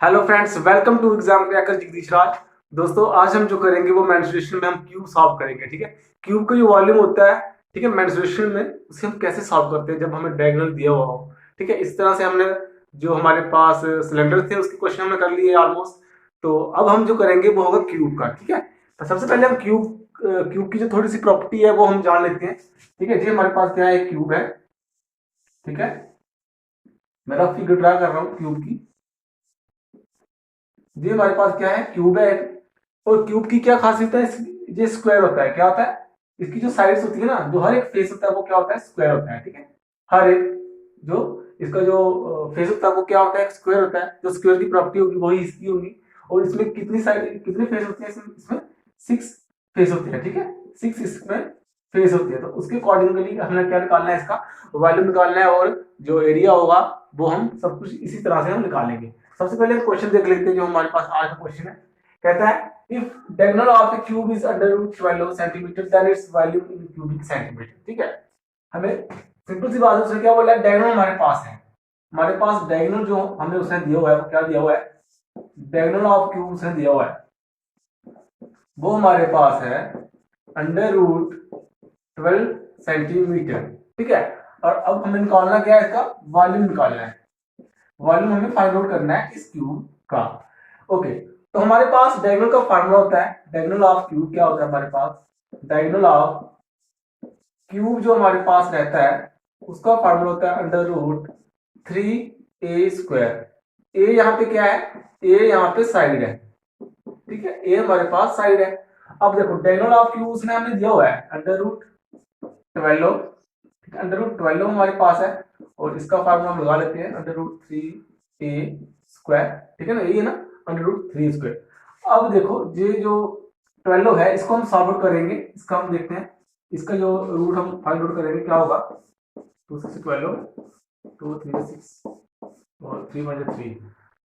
Hello friends, welcome to exam cracker Jagdish Raj. दोस्तों, आज हम जो करेंगे वो मेंस्ट्रुएशन में हम क्यूब सॉल्व करेंगे। ठीक है, क्यूब का जो वॉल्यूम होता है, ठीक है, मेंस्ट्रुएशन में उसे हम कैसे सॉल्व करते हैं जब हमें डायगोनल दिया हुआ हो। ठीक है, इस तरह से हमने जो हमारे पास सिलेंडर थे उसके क्वेश्चन हमने कर लिए ऑलमोस्ट। तो अब हम जो करेंगे वो होगा क्यूब का। ठीक है, तो सबसे पहले हम क्यूब की जो थोड़ी सी प्रॉपर्टी है वो हम जान लेते हैं। ठीक है जी, हमारे पास क्या है, क्यूब है। ठीक है, मेरा फिगर ड्रा कर रहा हूँ क्यूब की। ये हमारे पास क्या है, क्यूब है। और क्यूब की क्या खासियत है, ये स्क्वायर होता है। क्या होता है, इसकी जो साइड्स होती है ना, जो हर एक फेस होता है वो क्या होता है, स्क्वायर होता है। ठीक है, हर एक जो इसका जो फेस होता है वो क्या होता है, स्क्वायर होता है। जो स्क्वायर की प्रॉपर्टी होगी वही इसकी होगी। और इसमें कितनी साइड, कितने फेस होते हैं, इसमें 6 फेस होते हैं। ठीक है, 6 इसमें फेस होती है। तो उसके अकॉर्डिंगली हमें क्या निकालना है, इसका वॉल्यूम निकालना है। और जो एरिया होगा वो हम सब कुछ इसी तरह से हम निकालेंगे। सबसे पहले हम क्वेश्चन देख लेते हैं जो हमारे पास आज का क्वेश्चन है। कहता है if diagonal of a cube is under root 12 centimeter then its value in cubic centimeter। ठीक है, हमें सिंपल सी बात है, उसने क्या बोला है, डायगोनल हमारे पास है। हमारे पास डायगोनल जो हमें उसने दिया हुआ है वो क्या दिया हुआ है, डायगोनल ऑफ क्यूब उसने दिया हुआ है। वो हमारे पास है अंडर रूट 12 सेंटीमीटर। ठीक है, और अब हमें निकालना क्या है, इसका वॉल्यूम निकालना है। वॉल्यूम हमें फाइंड आउट करना है इस क्यूब का। ओके, तो हमारे पास डायगोनल का फार्मूला होता है, डायगोनल ऑफ क्यूब क्या होता है हमारे पास, डायगोनल ऑफ क्यूब जो हमारे पास रहता है उसका फार्मूला होता है अंडर रूट 3a²। ए यहाँ पे क्या है, ए यहाँ पे साइड है। ठीक है, ए हमारे पास साइड है। अब देखो डायगोनल ऑफ क्यूब उसने हमें दिया हुआ है अंडर रूट 12। अंडर रूट 12 हमारे पास है और इसका फार्मूला हम लगा लेते हैं अंडर रूट 3a²। ठीक है ना, ये ना अंडर रूट 3 स्क्वायर। अब देखो ये जो 12 है इसको हम सॉल्व आउट करेंगे। इसका हम देखते हैं, इसका जो रूट हम फाइंड आउट करेंगे क्या होगा। 2 6 12, 2 3 6 और 3 1 3।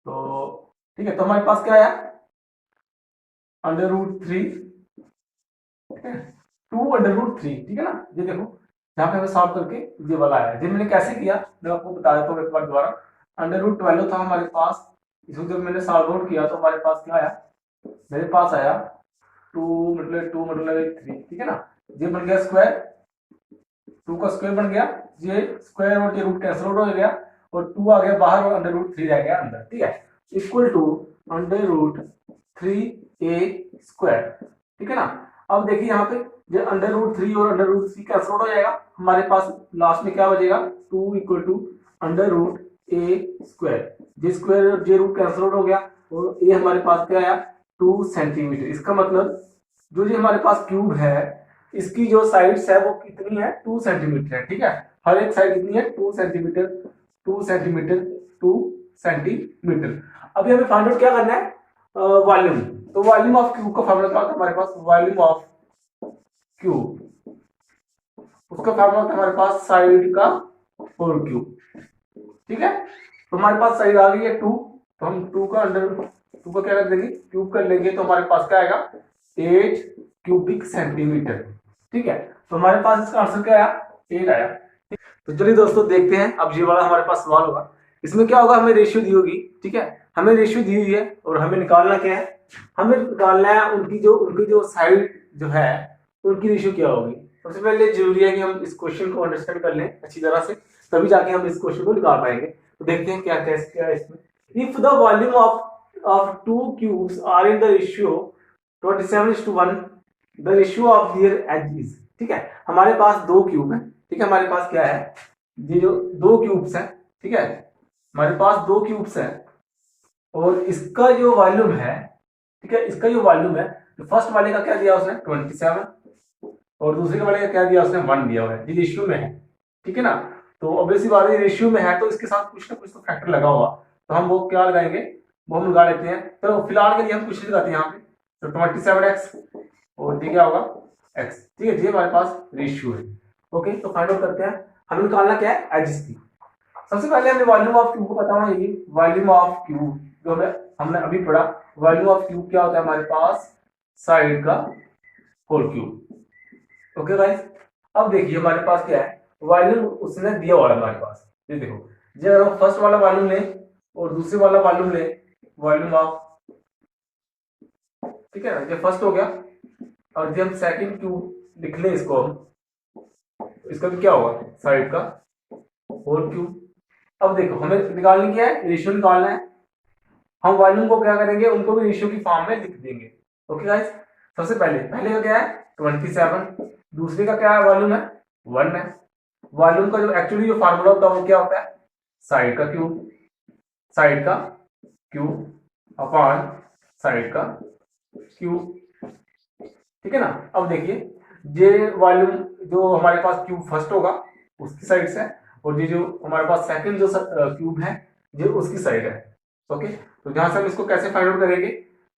तो ठीक है, तो हमारे पास क्या है, अंडर रूट 3, ठीक है, 2 अंडर रूट 3। ठीक है ना, ये देखो यहाँ पे हमें सॉल्व करके ये वाला आया। ये मैंने कैसे किया मैं आपको बता देता हूँ एक बार दोबारा। अंडर रूट 12 था हमारे पास, इसको जब मैंने सॉल्व आउट किया तो हमारे पास क्या आया, मेरे पास आया 2 मतलब 3। ठीक है ना, ये बन गया स्क्वायर, 2 का स्क्वायर बन गया, ये स्क्वायर और ये रूट कैंसिल आउट हो गया और 2 आ गया बाहर और अंडर रूट 3 रह गया अंदर। ठीक है, equal to under root 3a²। ठीक है ना, अब देखिए यहाँ पे जो अंडर रूट 3 और अंडर रूट 3 कैंसिल आउट हो जाएगा, हमारे पास लास्ट में क्या बचेगा, 2 equal to under root a²। J square और जे रूट कैंसिल आउट हो गया और ए हमारे पास क्या आया, 2 सेंटीमीटर। इसका मतलब जो ये हमारे पास क्यूब है इसकी जो साइड्स है वो कितनी है, 2 सेंटीमीटर है। ठीक है, हर एक साइड कितनी है, 2 सेंटीमीटर, 2 सेंटीमीटर, 2 सेंटीमीटर। अभी हमें फाइंड आउट क्या करना है, वॉल्यूम। तो वॉल्यूम ऑफ क्यूब का फार्मूला क्या होता है हमारे पास, वॉल्यूम ऑफ क्यूब, उसका फार्मूला होता है हमारे पास साइड का होल क्यूब। ठीक है, तो हमारे पास साइड आ गई है 2, तो हम 2 का अंडर 2 का क्या कर देंगे, क्यूब कर लेंगे तो हमारे पास क्या आएगा, 8 क्यूबिक सेंटीमीटर। ठीक है, तो हमारे पास इसका आंसर क्या आया, 8 आया। तो चलिए दोस्तों देखते हैं, अब ये वाला हमारे पास सवाल होगा। इसमें क्या होगा, हमें रेशियो दी होगी। ठीक है, हमें रेशियो दी हुई है और हमें निकालना क्या है, हमें निकालना है उनकी जो साइड जो है उनकी रेशियो क्या होगी। सबसे पहले जरूरी है कि हम इस क्वेश्चन को अंडरस्टैंड कर लें अच्छी तरह से, तभी जाके हम इस क्वेश्चन को निकाल पाएंगे। तो देखते हैं क्या क्या है इसमें। If the volume of 2 cubes are in the ratio 27:1, the ratio of their edge is. ठीक है, हमारे पास 2 क्यूब है। ठीक है, हमारे पास क्या है, ये जो 2 क्यूब्स है। ठीक है, हमारे पास 2 क्यूब्स है और इसका जो वॉल्यूम है, ठीक है, इसका जो वॉल्यूम है, तो फर्स्ट वाले का क्या दिया उसने 27 और दूसरे वाले का क्या दिया उसने 1 दिया हुआ है। ये रेशियो में है। ठीक है ना, तो ऑब्वियसली बात है रेशियो में है तो इसके साथ कुछ ना कुछ तो फैक्टर लगा होगा, तो हम वो क्या लगाएंगे, वो हम लगा लेते हैं। तो फिलहाल के लिए हम कुछ लगाते हैं यहाँ पे, तो 27x और ये क्या होगा x। ठीक है, ये हमारे पास रेशियो है। ओके, तो फाइंड आउट करते हैं, हमें निकालना क्या है, एज की। सबसे पहले हमें वॉल्यूम ऑफ क्यूब को पता होना चाहिए। वॉल्यूम ऑफ क्यूब जो हमने अभी पढ़ा, वॉल्यूम ऑफ क्यूब क्या होता है हमारे पास, साइड का होल क्यूब। ओके गाइस, अब देखिए हमारे पास क्या है, वॉल्यूम उसने दिया हुआ है हमारे पास। ये देखो, जो अगर हम फर्स्ट वाला वॉल्यूम लें और दूसरे वाला वॉल्यूम लें, वॉल्यूम ऑफ, ठीक है ना, ये फर्स्ट हो गया। और जब हम सेकंड क्यूब लिख लें इसको हम, इसका भी क्या होगा, साइड का होल क्यूब। अब देखो हमें निकालनी क्या है, रेशियो निकालना है। हम वॉल्यूम को क्या करेंगे, उनको भी रेशियो की फॉर्म में लिख देंगे। ओके गाइस, सबसे पहले का क्या है 27, दूसरे का क्या है वॉल्यूम है 1 है। वॉल्यूम का जो एक्चुअली जो फार्मूला होता है वो क्या होता है, साइड का क्यूब अपॉन साइड का क्यूब, ठीक है ना। अब देखिए ये वॉल्यूम जो हमारे पास क्यूब फर्स्ट होगा उसकी साइड से, और ये जो हमारे पास सेकंड जो क्यूब है ये उसकी साइड है। ओके, तो जहां से हम इसको कैसे फाइंड आउट करेंगे,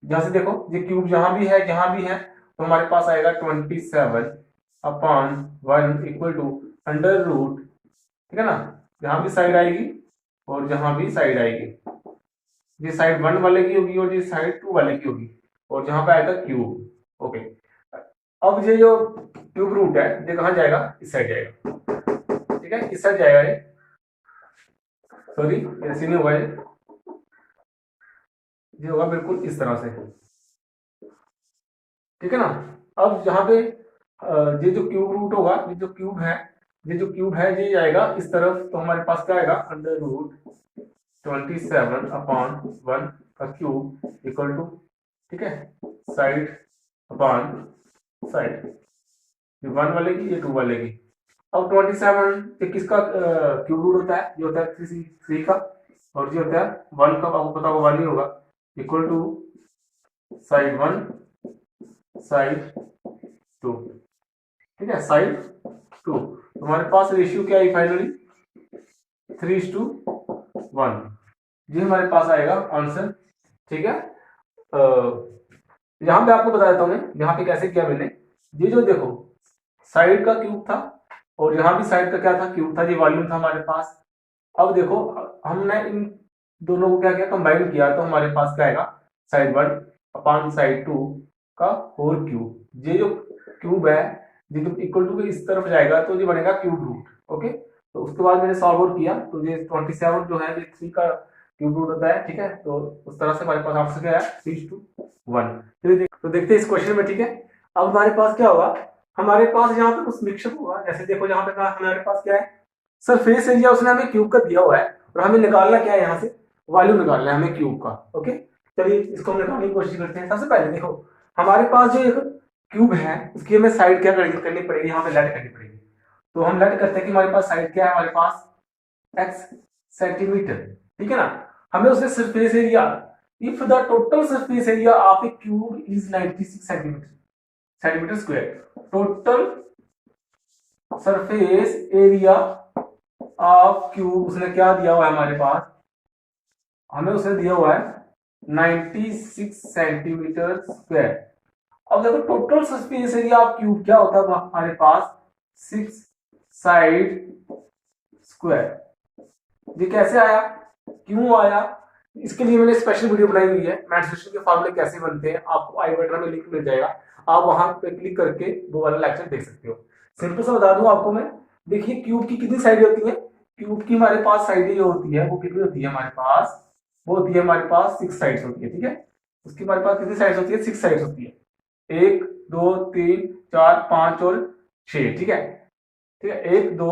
जहां से देखो ये क्यूब जहां भी है तो हमारे पास आएगा 27 upon 1 equal to under root, ठीक है ना। जहां भी साइड आएगी और जहां भी साइड आएगी, ये साइड 1 वाले की होगी और ये साइड 2 वाले की होगी, और जहां पे आएगा क्यूब। ओके, अब ये जो क्यूब रूट है ये कहां जाएगा, इस साइड जाएगा, ठीक है, इस साइड जाएगा ये, सॉरी ऐसे नहीं होगा, ये होगा बिल्कुल इस तरह से, ठीक है ना। अब जहां पे ये जो क्यूब रूट होगा, ये जो क्यूब है ये जाएगा इस तरफ, तो हमारे पास क्या आएगा अंडर रूट 27 अपॉन 1 का क्यूब इक्वल टू, ठीक है, साइड अपॉन साइड, ये 1 वाले की ये 2 वाले की। अब 27 किसका क्यूब रूट होता है, ये होता है 3 का, और ये होता है 1 का, आपको पता होगा 1 ही होगा, इक्वल टू साइड 1 साइड 2, ठीक है, साइड 2। तो हमारे पास रेशियो क्या है फाइनली 3:1, ये हमारे पास आएगा आंसर, ठीक है। यहाँ पे आपको बता देता हूँ मैं यहाँ पे कैसे किया मैंने। ये जो देखो साइड का क्यूब था और यहाँ भी साइड का क्या था, क्यूब था, ये वॉल्यूम था हमारे पास। अब देखो हमने इन दोनों को क्या किया, कंबाइन किया, तो हमारे पास क्या आएगा साइड 1 अपॉन साइड 2 का होल क्यूब। ये जो क्यूब है ये जब इक्वल टू के इस तरफ जाएगा तो ये बनेगा क्यूब रूट। ओके, तो उसके बाद मैंने सॉल्व आउट किया तो ये 27 जो है ये 3 का क्यूब रूट होता है, ठीक है। तो उस तरह से हमारे पास आंसर क्या है 3:1। तो देखते हैं इस क्वेश्चन में, ठीक है। अब हमारे पास क्या होगा, हमारे पास यहाँ पे कुछ मिक्सअप होगा। जैसे देखो यहाँ पे हमारे पास क्या है, सरफेस एरिया उसने हमें क्यूब का दिया हुआ है और हमें निकालना क्या है, यहाँ से वॉल्यूम निकालना है हमें क्यूब का। ओके, चलिए इसको हम निकालने की कोशिश करते हैं। सबसे पहले देखो हमारे पास जो एक क्यूब है उसकी हमें साइड क्या करनी पड़ेगी, यहाँ पे लेट करनी पड़ेगी। तो हम लेट करते हैं कि हमारे पास साइड क्या है, हमारे पास x सेंटीमीटर, ठीक है ना। हमें उससे surface area, if the total surface area of A cube is 96 centimetre square, total surface area of cube उसने क्या दिया हुआ है हमारे पास, हमें उसने दिया हुआ है 96 सेंटीमीटर स्क्वायर। अब देखो total surface area of cube क्या होता है हमारे पास 6 साइड स्क्वायर। ये कैसे आया, क्यों आया, इसके लिए मैंने स्पेशल वीडियो बनाई हुई है, मेंसुरेशन के फार्मूले कैसे बनते हैं, आपको आई बटन में लिंक मिल जाएगा, आप वहां पे क्लिक करके वो वाला लेक्चर देख सकते हो। सिंपल सा बता दूं आपको मैं, देखिए क्यूब की कितनी साइड होती है, क्यूब की हमारे पास साइड जो होती है वो कितनी होती है हमारे पास, वो होती है हमारे पास 6 साइड्स होती है, ठीक है। उसकी हमारे पास कितनी साइड्स होती है, 6 साइड्स होती है, 1 2 3 4 5 और 6, ठीक है, ठीक है, 1 2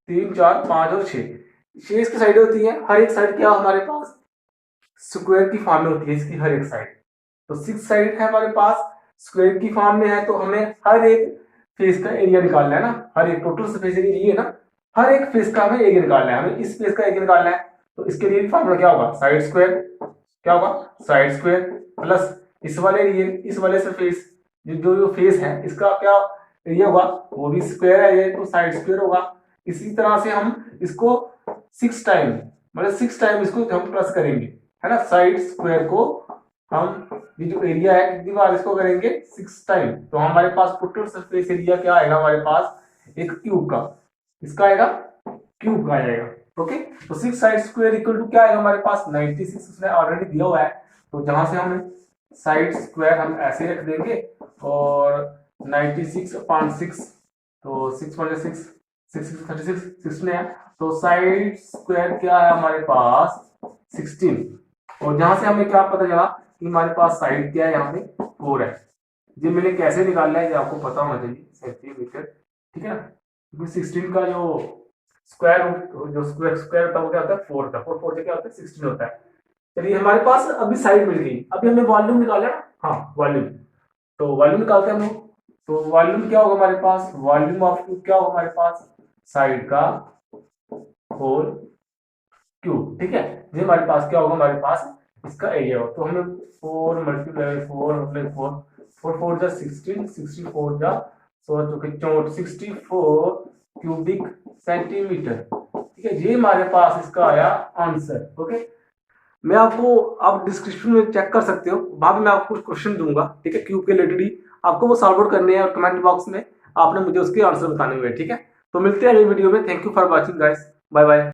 3 4 5 और 6 इसकी साइड होती है। हर एक साइड क्या हमारे पास स्क्वायर की फॉर्म में होती है इसकी हर एक साइड, तो 6 साइड है हमारे पास, स्क्वायर की फॉर्म में है, तो हमें हर एक फेस का एरिया निकालना है ना, हर एक टोटल सरफेस एरिया ये है ना, हर एक फेस का हमें एरिया निकालना है, हमें इस फेस का एरिया निकालना है। तो इसके लिए फॉर्मूला क्या होगा, साइड स्क्वायर, क्या होगा साइड स्क्वायर प्लस इस वाले सरफेस जो फेस है इसका क्या एरिया होगा, वो भी स्क्वायर है ये, तो साइड स्क्वायर होगा। इसी तरह से हम इसको 6 टाइम मतलब 6 टाइम इसको हम प्लस करेंगे, है ना, साइड स्क्वायर को हम ये जो एरिया है कितनी बार इसको करेंगे 6 टाइम, तो हमारे पास टोटल सरफेस एरिया क्या आएगा हमारे पास एक क्यूब का, इसका आएगा क्यूब का आएगा। ओके, तो 6 साइड स्क्वायर इक्वल टू क्या आएगा हमारे पास 96, उसने ऑलरेडी दिया हुआ है, तो जहां से हम साइड स्क्वायर हम ऐसे रख देंगे और 96/6, तो 6 × 6 6 36 16 है, तो साइड स्क्वायर क्या है हमारे पास 16, और जहां से हमें क्या पता चला कि हमारे पास साइड क्या है, यहाँ पे 4 है। ये मैंने कैसे निकाला है ये आपको पता होना चाहिए, सेंटीमीटर, ठीक है ना, क्योंकि 16 का जो स्क्वायर रूट, जो स्क्वायर स्क्वायर होता है वो क्या होता है 4 का, 4 से क्या होता है 16 होता है। चलिए हमारे पास अभी साइड मिल गई, अभी हमें वॉल्यूम निकालना है ना, हाँ वॉल्यूम, तो वॉल्यूम निकालते हैं हम लोग। तो वॉल्यूम क्या होगा हमारे पास, वॉल्यूम ऑफ क्यूब क्या होगा हमारे पास, साइड का होल क्यूब, ठीक है। ये हमारे पास क्या होगा, हमारे पास इसका एरिया होगा। तो हमें 4 मल्टीप्लाई 4 मल्टीप्लाई 4, 4 4 जा 16, 64 जा 16 चौके 64, 64 क्यूबिक सेंटीमीटर, ठीक है। ये हमारे पास इसका आया आंसर। ओके, मैं आपको, आप डिस्क्रिप्शन में चेक कर सकते हो, बाद में मैं आपको कुछ क्वेश्चन दूंगा, ठीक है, क्यूब के रिलेटेड ही, आपको वो सॉल्व आउट करने हैं और कमेंट बॉक्स में आपने मुझे उसके आंसर बताने हुए, ठीक है। तो मिलते हैं अगली वीडियो में। Thank you for watching guys, bye bye.